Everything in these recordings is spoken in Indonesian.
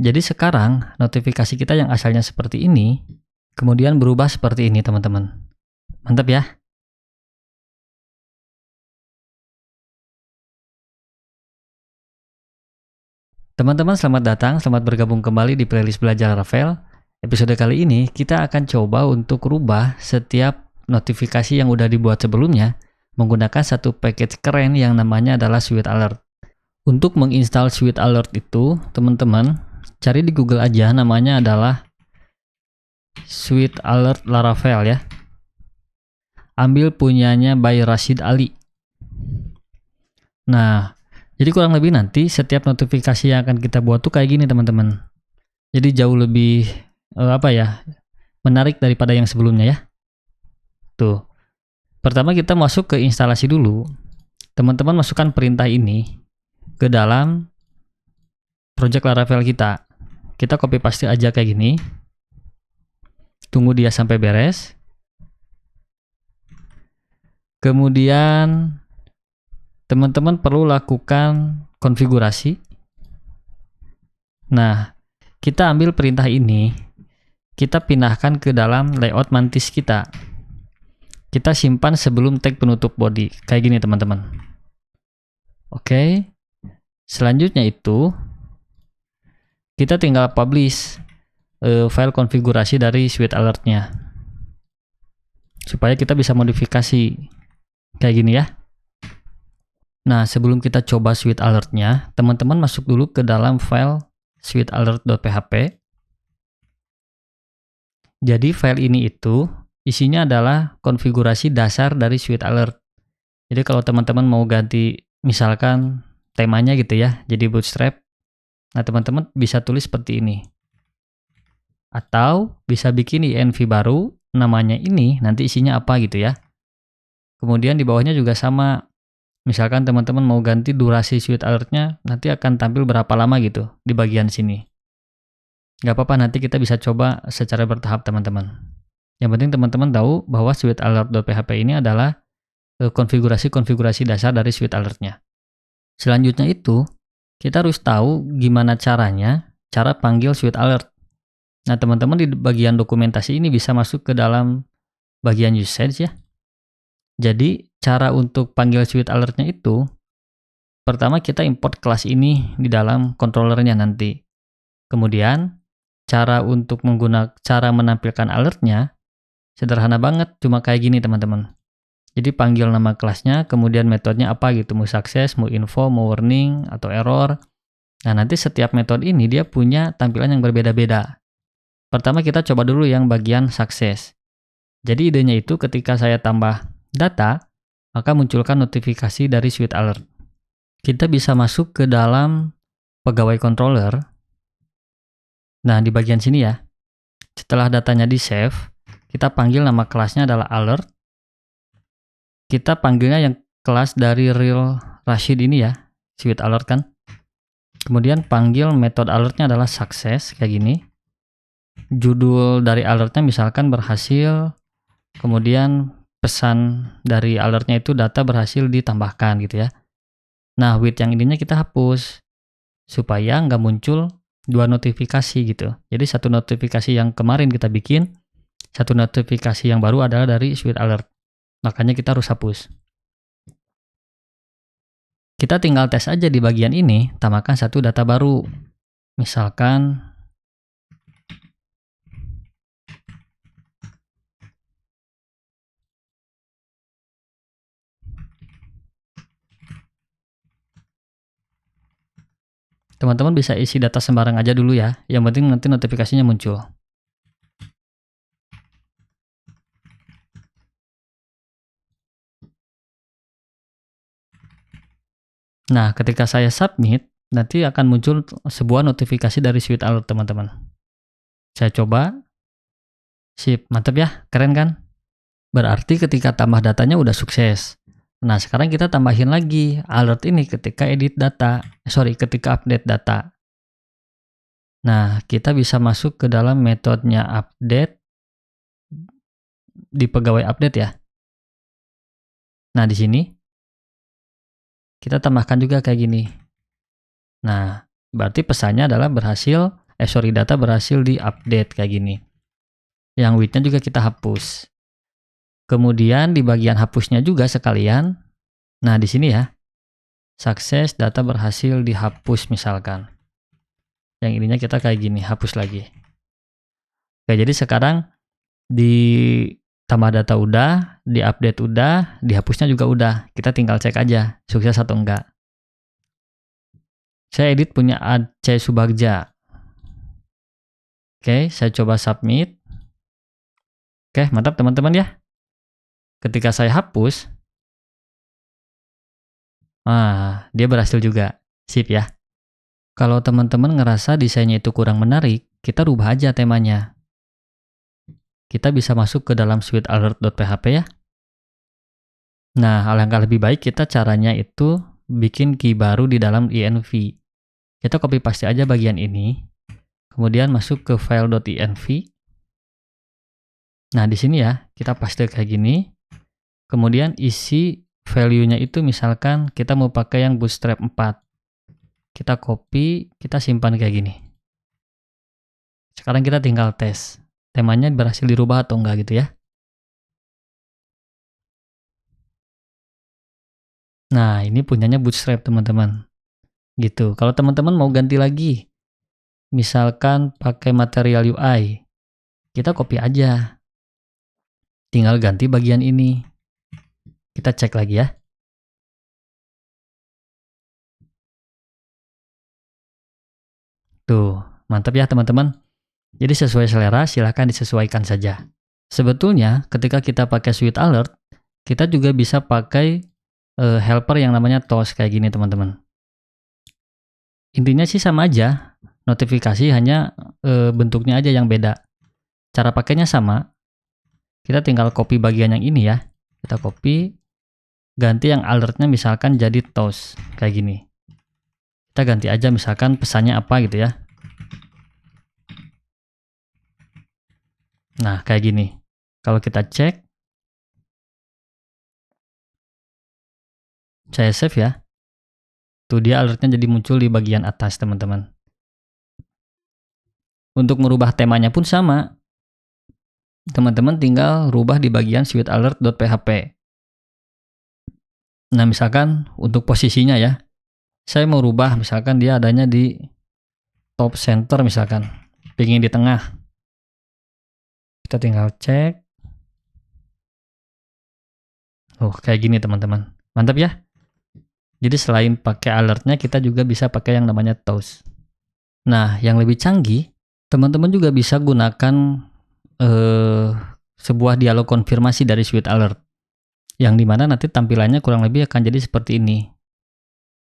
Jadi sekarang notifikasi kita yang asalnya seperti ini, kemudian berubah seperti ini teman-teman. Mantap ya? Teman-teman selamat datang, selamat bergabung kembali di playlist Belajar Laravel. Episode kali ini kita akan coba untuk rubah setiap notifikasi yang udah dibuat sebelumnya menggunakan satu package keren yang namanya adalah Sweet Alert. Untuk menginstal Sweet Alert itu, teman-teman cari di Google aja, namanya adalah Sweet Alert Laravel ya. Ambil punyanya by Rashid Ali. Nah, jadi kurang lebih nanti setiap notifikasi yang akan kita buat tuh kayak gini teman-teman. Jadi jauh lebih menarik daripada yang sebelumnya ya. Tuh. Pertama kita masuk ke instalasi dulu. Teman-teman masukkan perintah ini ke dalam project Laravel kita. Kita copy paste aja kayak gini. Tunggu dia sampai beres. Kemudian teman-teman perlu lakukan konfigurasi. Nah, kita ambil perintah ini, kita pindahkan ke dalam layout mantis kita. Kita simpan sebelum tag penutup body. Kayak gini teman-teman. Oke. Selanjutnya itu, kita tinggal publish file konfigurasi dari Sweet Alert-nya. Supaya kita bisa modifikasi. Kayak gini ya. Nah, sebelum kita coba Sweet Alert-nya, teman-teman masuk dulu ke dalam file sweetalert.php. Jadi file ini itu isinya adalah konfigurasi dasar dari Sweet Alert. Jadi kalau teman-teman mau ganti misalkan temanya gitu ya, jadi Bootstrap. Nah, teman-teman bisa tulis seperti ini. Atau bisa bikin env baru, namanya ini, nanti isinya apa gitu ya. Kemudian di bawahnya juga sama. Misalkan teman-teman mau ganti durasi Sweet Alert-nya, nanti akan tampil berapa lama gitu di bagian sini. Nggak apa-apa, nanti kita bisa coba secara bertahap teman-teman. Yang penting teman-teman tahu bahwa sweetalert.php ini adalah konfigurasi-konfigurasi dasar dari Sweet Alert-nya. Selanjutnya itu, kita harus tahu gimana cara panggil Sweet Alert. Nah, teman-teman di bagian dokumentasi ini bisa masuk ke dalam bagian usage ya. Jadi, cara untuk panggil Sweet Alert-nya itu, pertama kita import kelas ini di dalam controllernya nanti. Kemudian, cara menampilkan alertnya sederhana banget, cuma kayak gini teman-teman. Jadi panggil nama kelasnya, kemudian metodenya apa gitu, mau success, mau info, mau warning, atau error. Nah, nanti setiap metode ini dia punya tampilan yang berbeda-beda. Pertama kita coba dulu yang bagian success. Jadi idenya itu ketika saya tambah data, maka munculkan notifikasi dari Sweet Alert. Kita bisa masuk ke dalam pegawai controller. Nah, di bagian sini ya. Setelah datanya di-save, kita panggil nama kelasnya adalah alert. Kita panggilnya yang kelas dari real Rashid ini ya, Sweet Alert kan. Kemudian panggil metode alertnya adalah success, kayak gini. Judul dari alertnya misalkan berhasil, kemudian pesan dari alertnya itu data berhasil ditambahkan gitu ya. Nah, with yang ininya kita hapus, supaya nggak muncul dua notifikasi gitu. Jadi satu notifikasi yang kemarin kita bikin, satu notifikasi yang baru adalah dari Sweet Alert. Makanya kita harus hapus. Kita tinggal tes aja di bagian ini, tambahkan satu data baru. Misalkan teman-teman bisa isi data sembarang aja dulu ya. Yang penting nanti notifikasinya muncul. Nah, ketika saya submit, nanti akan muncul sebuah notifikasi dari Sweet Alert, teman-teman. Saya coba. Sip, mantap ya, keren kan? Berarti ketika tambah datanya udah sukses. Nah, sekarang kita tambahin lagi alert ini ketika ketika update data. Nah, kita bisa masuk ke dalam metodenya update di pegawai update ya. Nah, di sini kita tambahkan juga kayak gini. Nah, berarti pesannya adalah berhasil data berhasil di-update kayak gini. Yang with-nya juga kita hapus. Kemudian di bagian hapusnya juga sekalian. Nah, di sini ya. Sukses data berhasil dihapus misalkan. Yang ininya kita kayak gini, hapus lagi. Oke, jadi sekarang di tambah data udah, di update udah, dihapusnya juga udah. Kita tinggal cek aja sukses atau enggak. Saya edit punya Aceh Subagja. Oke, saya coba submit. Oke, mantap teman-teman ya. Ketika saya hapus, dia berhasil juga. Sip ya. Kalau teman-teman ngerasa desainnya itu kurang menarik, kita rubah aja temanya. Kita bisa masuk ke dalam suite alert.php ya. Nah, alangkah lebih baik kita caranya itu bikin key baru di dalam env. Kita copy paste aja bagian ini. Kemudian masuk ke file.env. Nah, di sini ya, kita paste kayak gini. Kemudian isi value-nya itu misalkan kita mau pakai yang bootstrap 4. Kita copy, kita simpan kayak gini. Sekarang kita tinggal tes. Temanya berhasil dirubah atau enggak gitu ya. Nah, ini punyanya bootstrap teman-teman. Gitu. Kalau teman-teman mau ganti lagi, misalkan pakai material UI, kita copy aja. Tinggal ganti bagian ini. Kita cek lagi ya. Tuh, mantap ya teman-teman. Jadi sesuai selera, silahkan disesuaikan saja. Sebetulnya ketika kita pakai suite alert, kita juga bisa pakai helper yang namanya toast kayak gini teman-teman. Intinya sih sama aja, notifikasi hanya bentuknya aja yang beda. Cara pakainya sama, kita tinggal copy bagian yang ini ya. Kita copy, ganti yang alertnya misalkan jadi toast kayak gini. Kita ganti aja misalkan pesannya apa gitu ya. Nah, kayak gini. Kalau kita cek, saya save ya. Tuh dia alertnya jadi muncul di bagian atas, teman-teman. Untuk merubah temanya pun sama. Teman-teman tinggal rubah di bagian suite alert.php. Nah, misalkan untuk posisinya ya. Saya mau rubah misalkan dia adanya di top center misalkan. Pingin di tengah. Kita tinggal cek. Oh, kayak gini teman-teman. Mantap ya? Jadi selain pakai alertnya, kita juga bisa pakai yang namanya toast. Nah, yang lebih canggih, teman-teman juga bisa gunakan sebuah dialog konfirmasi dari suite alert. Yang dimana nanti tampilannya kurang lebih akan jadi seperti ini.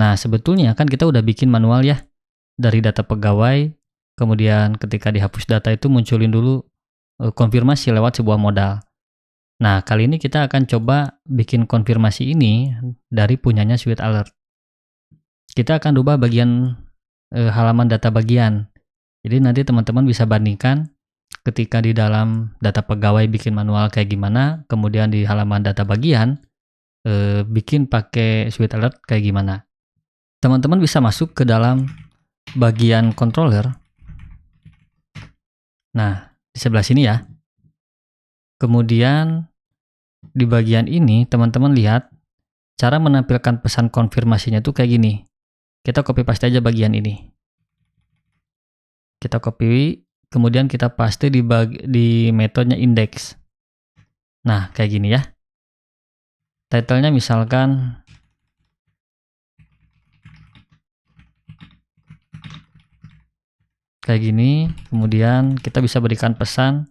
Nah, sebetulnya kan kita udah bikin manual ya. Dari data pegawai, kemudian ketika dihapus data itu munculin dulu konfirmasi lewat sebuah modal. Nah, kali ini kita akan coba bikin konfirmasi ini dari punyanya suite alert. Kita akan rubah bagian halaman data bagian. Jadi nanti teman-teman bisa bandingkan ketika di dalam data pegawai bikin manual kayak gimana, kemudian di halaman data bagian bikin pakai suite alert kayak gimana. Teman-teman bisa masuk ke dalam bagian controller. Nah, di sebelah sini ya. Kemudian di bagian ini teman-teman lihat cara menampilkan pesan konfirmasinya tuh kayak gini. Kita copy paste aja bagian ini. Kita copy, kemudian kita paste di metodenya index. Nah, kayak gini ya. Title-nya misalkan kayak gini, kemudian kita bisa berikan pesan.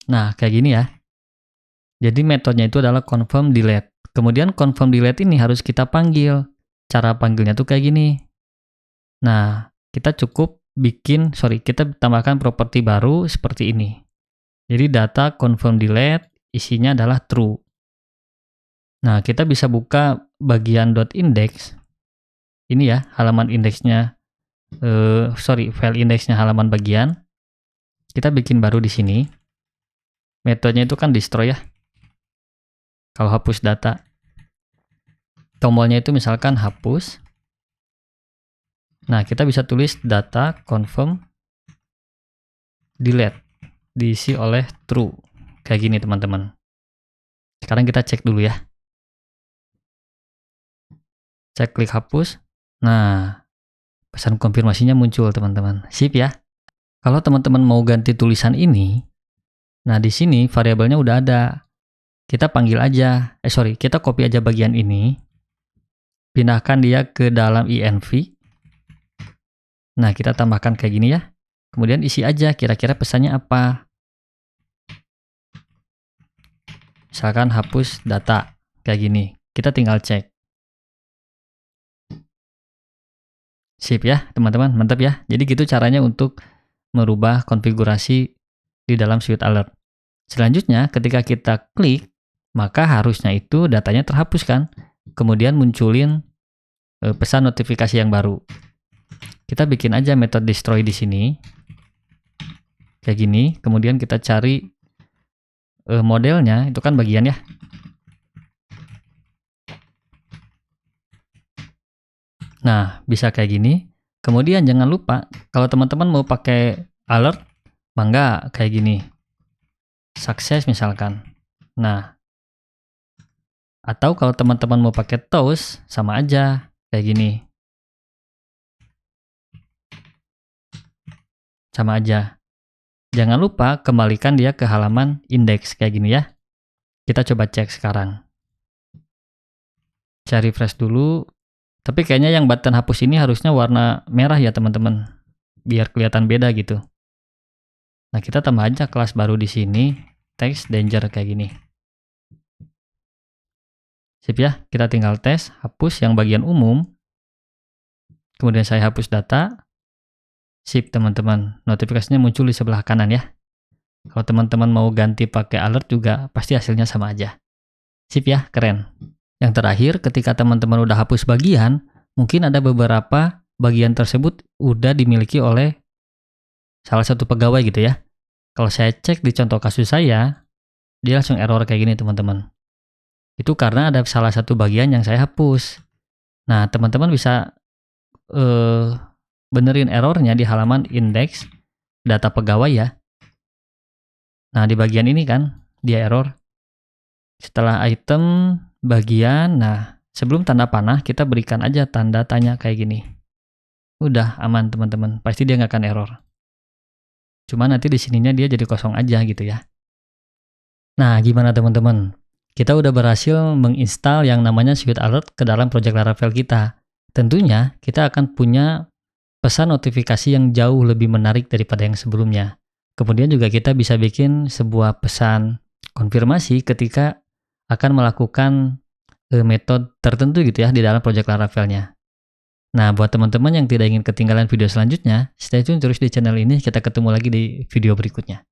Nah, kayak gini ya. Jadi metodenya itu adalah confirm delete. Kemudian confirm delete ini harus kita panggil. Cara panggilnya tuh kayak gini. Nah, kita cukup kita tambahkan properti baru seperti ini. Jadi data confirm delete isinya adalah true. Nah, kita bisa buka bagian .index. Ini ya, halaman indeksnya. File indeksnya halaman bagian. Kita bikin baru di sini. Metodenya itu kan destroy ya. Kalau hapus data. tombolnya itu misalkan hapus. Nah, kita bisa tulis data confirm delete, diisi oleh true. Kayak gini teman-teman. Sekarang kita cek dulu ya. Cek klik hapus. Nah, pesan konfirmasinya muncul teman-teman. Sip ya. Kalau teman-teman mau ganti tulisan ini, nah di sini variabelnya udah ada. Kita panggil aja, kita copy aja bagian ini. Pindahkan dia ke dalam env. Nah, kita tambahkan kayak gini ya. Kemudian isi aja kira-kira pesannya apa. Misalkan hapus data, kayak gini. Kita tinggal cek. Sip ya, teman-teman. Mantap ya. Jadi gitu caranya untuk merubah konfigurasi di dalam Swift Alert. Selanjutnya, ketika kita klik, maka harusnya itu datanya terhapus kan. Kemudian munculin pesan notifikasi yang baru. Kita bikin aja metode destroy di sini. Kayak gini. Kemudian kita cari modelnya, itu kan bagian ya. Nah, bisa kayak gini. Kemudian jangan lupa, kalau teman-teman mau pakai alert, mangga kayak gini. Sukses misalkan. Nah, atau kalau teman-teman mau pakai toast, sama aja kayak gini. Sama aja. Jangan lupa kembalikan dia ke halaman indeks kayak gini ya. Kita coba cek sekarang. Cari refresh dulu. Tapi kayaknya yang button hapus ini harusnya warna merah ya teman-teman. Biar kelihatan beda gitu. Nah, kita tambah aja kelas baru di sini. Text danger kayak gini. Sip ya, kita tinggal tes. Hapus yang bagian umum. Kemudian saya hapus data. Sip teman-teman, notifikasinya muncul di sebelah kanan ya. Kalau teman-teman mau ganti pakai alert juga pasti hasilnya sama aja. Sip ya, keren. Yang terakhir, ketika teman-teman udah hapus bagian, mungkin ada beberapa bagian tersebut udah dimiliki oleh salah satu pegawai gitu ya. Kalau saya cek di contoh kasus saya, dia langsung error kayak gini teman-teman. Itu karena ada salah satu bagian yang saya hapus. Nah, teman-teman bisa benerin errornya di halaman indeks data pegawai ya. Nah, di bagian ini kan dia error. Setelah item bagian, nah sebelum tanda panah kita berikan aja tanda tanya kayak gini. Udah aman teman-teman, pasti dia nggak akan error. Cuma nanti di sininya dia jadi kosong aja gitu ya. Nah, gimana teman-teman? Kita udah berhasil menginstal yang namanya Swift Alert ke dalam project Laravel kita. Tentunya kita akan punya pesan notifikasi yang jauh lebih menarik daripada yang sebelumnya. Kemudian juga kita bisa bikin sebuah pesan konfirmasi ketika akan melakukan metode tertentu gitu ya di dalam project Laravelnya. Nah, buat teman-teman yang tidak ingin ketinggalan video selanjutnya, stay tune terus di channel ini. Kita ketemu lagi di video berikutnya.